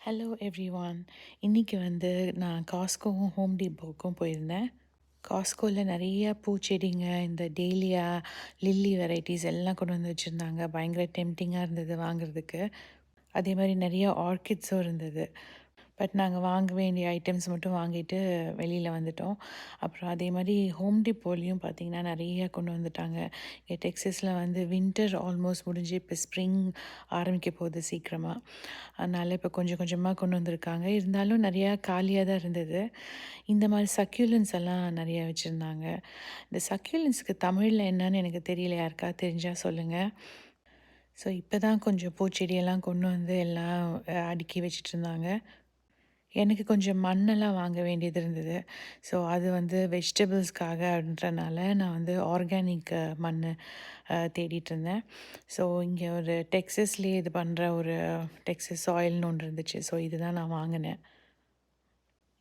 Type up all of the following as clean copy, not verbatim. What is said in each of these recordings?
Hello everyone. இன்னைக்கு நான் காஸ்கோவும் home டிப்போக்கும் போயிருந்தேன். காஸ்கோவில் நிறைய பூச்செடிங்க, இந்த டேலியா, லில்லி வெரைட்டிஸ் எல்லாம் கொண்டு வந்து வச்சுருந்தாங்க. பயங்கர டெம்ப்டிங்காக இருந்தது வாங்குறதுக்கு. அதே மாதிரி நிறைய ஆர்கிட்ஸும் இருந்தது. பட் நாங்கள் வாங்க வேண்டிய ஐட்டம்ஸ் மட்டும் வாங்கிட்டு வெளியில் வந்துட்டோம். அப்புறம் அதே மாதிரி ஹோம் டிப்போலையும் பார்த்திங்கன்னா நிறைய கொண்டு வந்துட்டாங்க. இங்கே டெக்ஸஸில் வின்டர் ஆல்மோஸ்ட் முடிஞ்சு இப்போ ஸ்ப்ரிங் ஆரம்பிக்க போகுது சீக்கிரமாக. அதனால் இப்போ கொஞ்சம் கொஞ்சமாக கொண்டு வந்திருக்காங்க. இருந்தாலும் நிறையா காலியாக தான் இருந்தது. இந்த மாதிரி சக்யூலன்ஸ் எல்லாம் நிறையா வச்சுருந்தாங்க. இந்த சக்யூலன்ஸுக்கு தமிழில் என்னன்னு எனக்கு தெரியல, யாருக்கா தெரிஞ்சால் சொல்லுங்கள். ஸோ இப்போ தான் கொஞ்சம் பூச்செடியெல்லாம் கொண்டு வந்து எல்லாம் அடுக்கி வச்சிட்டு இருந்தாங்க. எனக்கு கொஞ்சம் மண்ணெல்லாம் வாங்க வேண்டியது இருந்தது. ஸோ அது வெஜிடபிள்ஸ்க்காகன்றனால நான் ஆர்கானிக் மண் தேடிட்டு இருந்தேன். ஸோ இங்கே ஒரு டெக்ஸஸ்லேயே இது பண்ணுற ஒரு டெக்ஸஸ் சாயில்னு ஒன்று இருந்துச்சு. ஸோ இதுதான் நான் வாங்கினேன்.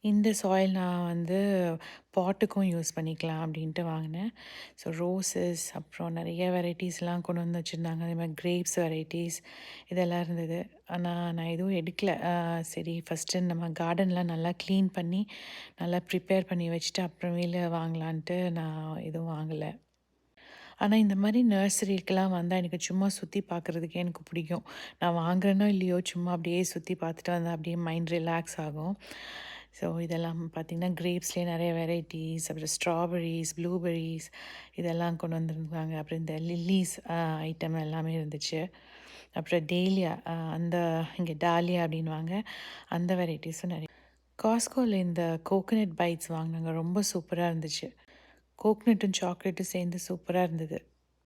இந்த சாயில் நான் பாட்டுக்கும் யூஸ் பண்ணிக்கலாம் அப்படின்ட்டு வாங்கினேன். ஸோ ரோசஸ், அப்புறம் நிறைய வெரைட்டிஸ்லாம் கொண்டு வந்து வச்சுருந்தாங்க. அதே மாதிரி கிரேப்ஸ் வெரைட்டிஸ் இதெல்லாம் இருந்தது. ஆனால் நான் எதுவும் எடுக்கல. சரி ஃபஸ்ட்டு நம்ம கார்டன்லாம் நல்லா க்ளீன் பண்ணி நல்லா ப்ரிப்பேர் பண்ணி வச்சுட்டு அப்புறமேல வாங்கலான்ட்டு நான் எதுவும் வாங்கலை. ஆனால் இந்த மாதிரி நர்சரிக்கெலாம் வந்தால் எனக்கு சும்மா சுற்றி பார்க்குறதுக்கே எனக்கு பிடிக்கும். நான் வாங்குறேனோ இல்லையோ, சும்மா அப்படியே சுற்றி பார்த்துட்டு வந்தால் அப்படியே மைண்ட் ரிலாக்ஸ் ஆகும். ஸோ இதெல்லாம் பார்த்திங்கன்னா கிரேப்ஸ்லேயே நிறைய வெரைட்டிஸ், அப்புறம் ஸ்ட்ராபெர்ரிஸ், ப்ளூபெர்ரிஸ் இதெல்லாம் கொண்டு வந்திருந்தாங்க. அப்புறம் இந்த லில்லிஸ் ஐட்டம் எல்லாமே இருந்துச்சு. அப்புறம் டேலியா, அந்த இங்கே டாலியா அப்படின்வாங்க, அந்த வெரைட்டிஸும் நிறைய. காஸ்கோவில் இந்த கோகோனட் பைட்ஸ் வாங்கினாங்க. ரொம்ப சூப்பராக இருந்துச்சு. கோக்னட்டும் சாக்லேட்டும் சேர்ந்து சூப்பராக இருந்தது.